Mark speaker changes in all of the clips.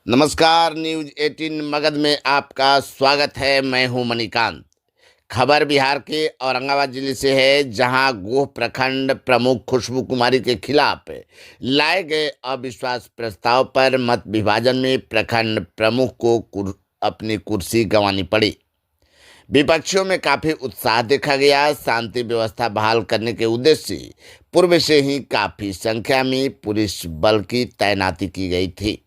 Speaker 1: नमस्कार, न्यूज 18 मगध में आपका स्वागत है। मैं हूं मणिकांत। खबर बिहार के औरंगाबाद जिले से है, जहां गोह प्रखंड प्रमुख खुशबू कुमारी के खिलाफ लाए गए अविश्वास प्रस्ताव पर मत विभाजन में प्रखंड प्रमुख को अपनी कुर्सी गंवानी पड़ी। विपक्षियों में काफी उत्साह देखा गया। शांति व्यवस्था बहाल करने के उद्देश्य से पूर्व से ही काफी संख्या में पुलिस बल की तैनाती की गई थी।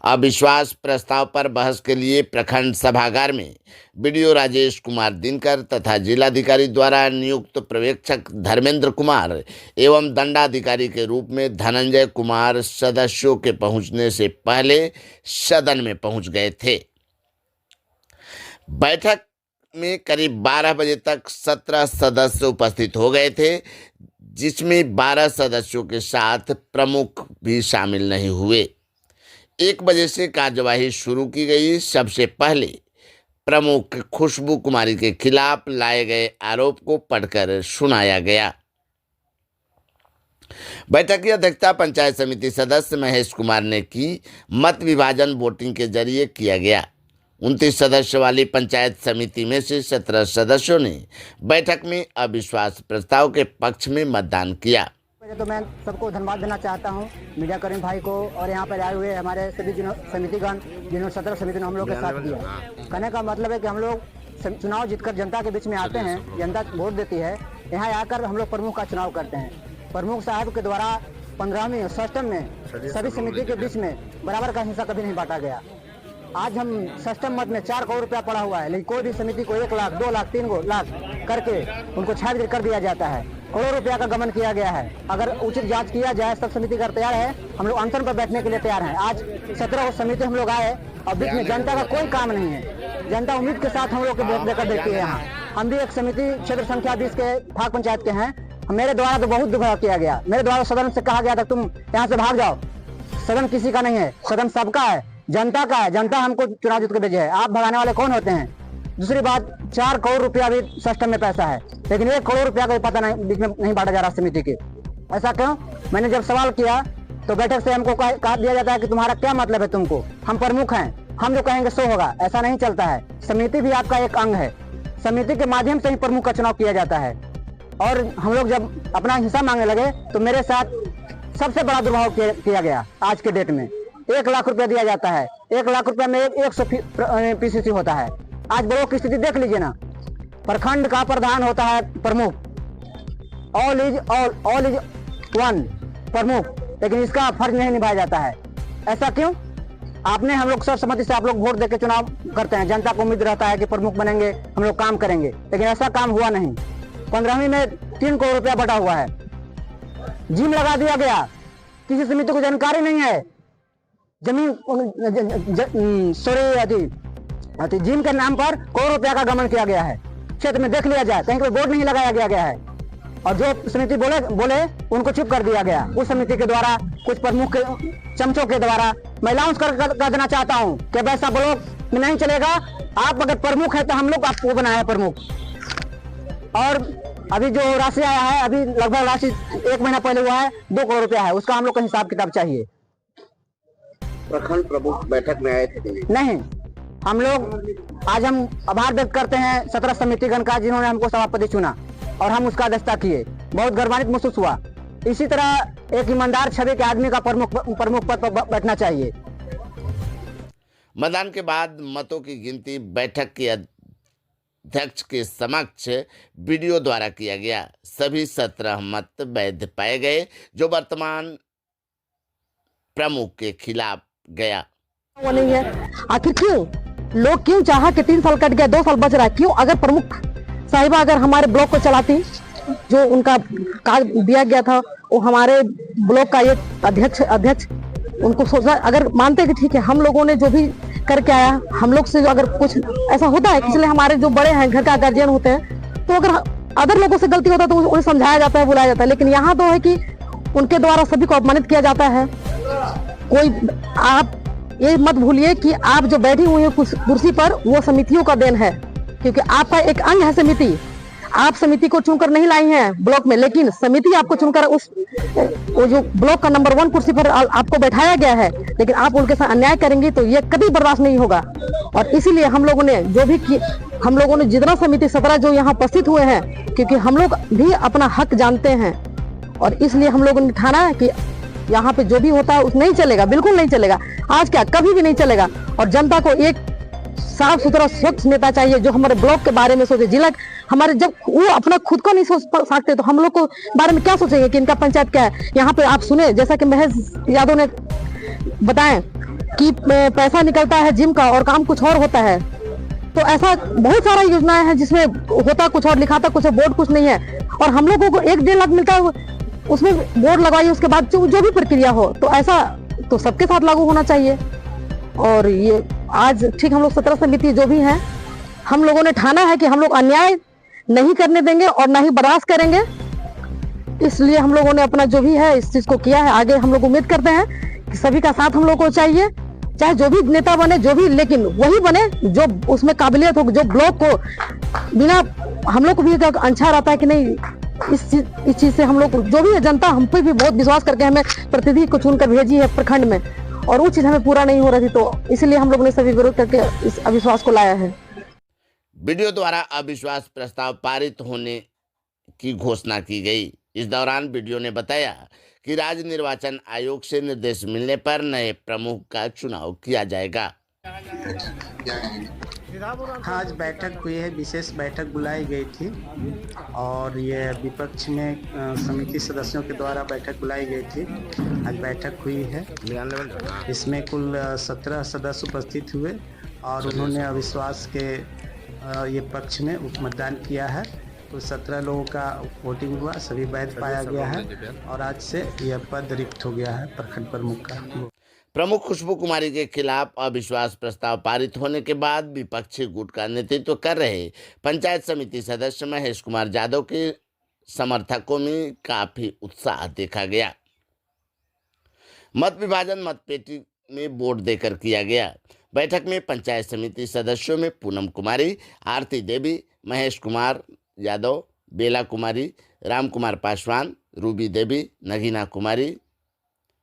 Speaker 1: अविश्वास प्रस्ताव पर बहस के लिए प्रखंड सभागार में बीडीओ राजेश कुमार दिनकर तथा जिलाधिकारी द्वारा नियुक्त पर्यवेक्षक धर्मेंद्र कुमार एवं दंडाधिकारी के रूप में धनंजय कुमार सदस्यों के पहुंचने से पहले सदन में पहुंच गए थे। बैठक में करीब 12 बजे तक 17 सदस्य उपस्थित हो गए थे, जिसमें 12 सदस्यों के साथ प्रमुख भी शामिल नहीं हुए। 1 बजे से कार्यवाही शुरू की गई। सबसे पहले प्रमुख खुशबू कुमारी के खिलाफ लाए गए आरोप को पढ़कर सुनाया गया। बैठक की अध्यक्षता पंचायत समिति सदस्य महेश कुमार ने की। मत विभाजन वोटिंग के जरिए किया गया। 29 सदस्य वाली पंचायत समिति में से 17 सदस्यों ने बैठक में अविश्वास प्रस्ताव के पक्ष में मतदान किया।
Speaker 2: तो मैं सबको धन्यवाद देना चाहता हूं, मीडिया कर्मी भाई को और यहाँ पर आए हुए हमारे सभी समितिगण जिन्होंने 17 समिति ने हम लोग के साथ दिया। कहने का मतलब है कि हम लोग चुनाव जीतकर जनता के बीच में आते हैं, जनता वोट देती है, यहाँ आकर हम लोग प्रमुख का चुनाव करते हैं। प्रमुख साहब के द्वारा 15वीं और 6वीं में सभी समिति के बीच में बराबर का हिस्सा कभी नहीं बांटा गया। आज हम 6वीं मत में 4 करोड़ रुपया पड़ा हुआ है, लेकिन कोई भी समिति को 1 लाख 2 लाख 3 लाख करके उनको छात्र कर दिया जाता है। करोड़ रुपया का गमन किया गया है। अगर उचित जांच किया जाए, सब समिति कर तैयार है, हम लोग अनशन पर बैठने के लिए तैयार हैं। आज 17 समिति हम लोग आए और बीच में जनता का कोई काम नहीं है। जनता उम्मीद के साथ हम लोग को वोट देकर देखती है। यहाँ हम भी एक समिति क्षेत्र संख्या 20 के भाग पंचायत के हैं। मेरे द्वारा तो बहुत दुर्व्यवहार किया गया। मेरे द्वारा सदन से कहा गया था तुम यहाँ से भाग जाओ। सदन किसी का नहीं है, सदन सबका है, जनता का है। जनता हमको चुनाव जीत कर भेजे है। आप भगाने वाले कौन होते हैं? दूसरी बात, 4 करोड़ रुपया भी सिस्टम में पैसा है, लेकिन 1 करोड़ रुपया का पता नहीं बीच में नहीं बांटा जा रहा समिति के। ऐसा क्यों? मैंने जब सवाल किया तो बैठक से हमको कहा दिया जाता है कि तुम्हारा क्या मतलब है, तुमको हम प्रमुख हैं, हम जो कहेंगे सो होगा। ऐसा नहीं चलता है। समिति भी आपका एक अंग है। समिति के माध्यम से ही प्रमुख का चुनाव किया जाता है। और हम लोग जब अपना हिस्सा मांगने लगे तो मेरे साथ सबसे बड़ा दुर्भाव किया गया। आज के डेट में 1 लाख रुपया दिया जाता है। 1 लाख रुपया में 100 PCC होता है। आज ब्लॉक की स्थिति देख लीजिए ना। प्रखंड का प्रधान होता है प्रमुख, ऑल इज 1 प्रमुख, लेकिन इसका फर्ज नहीं निभाया जाता है। ऐसा क्यों? आपने हम लोग सर्वसम्मति से आप लोग वोट देकर चुनाव करते हैं। जनता को उम्मीद रहता है कि प्रमुख बनेंगे, हम लोग काम करेंगे, लेकिन ऐसा काम हुआ नहीं। 15वीं में 3 करोड़ रुपया बटा हुआ है। जिम लगा दिया गया, किसी समिति को जानकारी नहीं है। जमीन जिम के नाम पर करोड़ रुपया का गमन किया गया है। क्षेत्र में देख लिया जाए, कहीं कोई बोर्ड नहीं लगाया गया है। और जो समिति बोले उनको चुप कर दिया गया। उस समिति के द्वारा कुछ प्रमुख के चमचों के द्वारा मैं अनाउंस कर देना चाहता हूं कि वैसा ब्लॉक में नहीं चलेगा। आप अगर प्रमुख है तो हम लोग आपको बनाया है प्रमुख। और अभी जो राशि आया है, अभी लगभग राशि 1 महीना पहले हुआ है, 2 करोड़ रुपया है। उसका हम लोग का हिसाब किताब चाहिए।
Speaker 1: प्रखंड प्रमुख बैठक में आए थे?
Speaker 2: नहीं, हम लोग आज हम आभार व्यक्त करते हैं 17 समितिगण का, जिन्होंने हमको सभापति चुना और हम उसका अध्यक्षता किए। बहुत गर्वान्वित महसूस हुआ। इसी तरह एक ईमानदार छवि के आदमी का प्रमुख पद पर बैठना चाहिए।
Speaker 1: मतदान के बाद मतों की गिनती बैठक के अध्यक्ष के समक्ष वीडियो द्वारा किया गया। सभी 17 मत वैध पाए गए, जो वर्तमान प्रमुख के खिलाफ गया।
Speaker 3: वो नहीं है। आखिर क्यों लोग क्यों चाहा कि 3 साल कट गया, 2 साल बच रहा है? क्यों? अगर प्रमुख साहिबा अगर हमारे ब्लॉक को चलाती, जो उनका कार्य दिया गया था, वो हमारे ब्लॉक का एक अध्यक्ष उनको सोचा, अगर मानते कि ठीक है हम लोगों ने जो भी करके आया, हम लोग से जो अगर कुछ ऐसा होता है, इसलिए हमारे जो बड़े हैं, घर का गार्जियन होते हैं, तो अगर अदर लोगों से गलती होता है तो उन्हें समझाया जाता है, बुलाया जाता है। लेकिन यहाँ तो है कि उनके द्वारा सभी को अपमानित किया जाता है। कोई आप ये मत भूलिए कि आप जो बैठी हुई हैं कुर्सी पर, वो समितियों का देन है, क्योंकि आपका एक अंग है समिति। आप समिति को चुनकर नहीं लाई हैं ब्लॉक में, लेकिन समिति आपको चुनकर उस वो जो ब्लॉक का नंबर 1 कुर्सी पर आपको बैठाया गया है, लेकिन आप उनके साथ अन्याय करेंगे तो ये कभी बर्दाश्त नहीं होगा। और इसीलिए हम लोगों ने जितना समिति 17 जो यहाँ उपस्थित हुए हैं, क्योंकि हम लोग भी अपना हक जानते हैं, और इसलिए हम लोगों ने ठाना है कि यहाँ पे जो भी होता है उस नहीं चलेगा, बिल्कुल नहीं चलेगा। आज क्या, कभी भी नहीं चलेगा। और जनता को एक साफ सुथरा स्वच्छ नेता चाहिए जो हमारे ब्लॉक के बारे में सोचे। जिला हमारे, जब वो अपना खुद को नहीं सोच सकते तो हम लोग को बारे में क्या सोचेंगे कि इनका पंचायत क्या है। यहाँ पे आप सुने, जैसा कि महेश यादव ने बताएं कि पैसा निकलता है जिम का और काम कुछ और होता है। तो ऐसा बहुत सारा योजनाएं हैं जिसमें होता कुछ और, लिखाता कुछ, बोर्ड कुछ नहीं है, और हम लोगों को 1-1.5 लाख मिलता है, उसमें बोर्ड लगवाइए, उसके बाद जो भी प्रक्रिया हो, तो ऐसा तो सबके साथ लागू होना चाहिए। और ये आज ठीक हम लोग 17 समिति जो भी हैं, हम लोगों ने ठाना है कि हम लोग अन्याय नहीं करने देंगे और ना ही बर्दाश्त करेंगे। इसलिए हम लोगों ने अपना जो भी है इस चीज को किया है। आगे हम लोग उम्मीद करते हैं कि सभी का साथ हम लोग को चाहिए, चाहे जो भी नेता बने, जो भी, लेकिन वही बने जो उसमें काबिलियत हो, जो ब्लॉक को बिना, हम लोग को भी अच्छा रहता है कि नहीं, इस चीज से हम लोग जो भी है, जनता हम पे भी बहुत विश्वास करके हमें प्रतिनिधि को चुनकर भेजी है प्रखंड में, और वो चीज हमें पूरा नहीं हो रही थी, तो इसलिए हम लोग ने सभी विरोध करके इस अविश्वास को लाया है।
Speaker 1: वीडियो द्वारा अविश्वास प्रस्ताव पारित होने की घोषणा की गई। इस दौरान वीडियो ने बताया कि राज्य निर्वाचन आयोग से निर्देश मिलने पर नए प्रमुख का चुनाव किया जाएगा।
Speaker 4: हाँ, आज बैठक हुई है, विशेष बैठक बुलाई गई थी, और ये विपक्ष में समिति सदस्यों के द्वारा बैठक बुलाई गई थी। आज बैठक हुई है, इसमें कुल 17 सदस्य उपस्थित हुए और उन्होंने अविश्वास के ये पक्ष में उपमतदान किया है। तो 17 लोगों का वोटिंग हुआ, सभी वैध पाया गया है, और आज से यह पद रिक्त हो गया है प्रखंड प्रमुख का।
Speaker 1: प्रमुख खुशबू कुमारी के खिलाफ अविश्वास प्रस्ताव पारित होने के बाद विपक्षी गुट का नेतृत्व कर रहे पंचायत समिति सदस्य महेश कुमार यादव के समर्थकों में काफी उत्साह देखा गया। मत विभाजन मतपेटी में वोट देकर किया गया। बैठक में पंचायत समिति सदस्यों में पूनम कुमारी, आरती देवी, महेश कुमार यादव, बेला कुमारी, राम कुमार पासवान, रूबी देवी, नगीना कुमारी,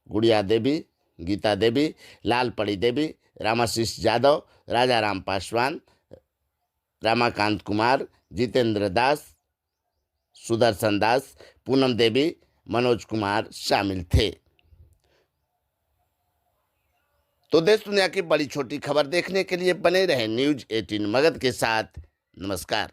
Speaker 1: गुड़िया देवी, गीता देवी, लालपड़ी देवी, रामाशीष यादव, राजा राम पासवान, रामाकांत कुमार, जितेंद्र दास, सुदर्शन दास, पूनम देवी, मनोज कुमार शामिल थे। तो देश दुनिया की बड़ी छोटी खबर देखने के लिए बने रहे न्यूज़ 18 मगध के साथ। नमस्कार।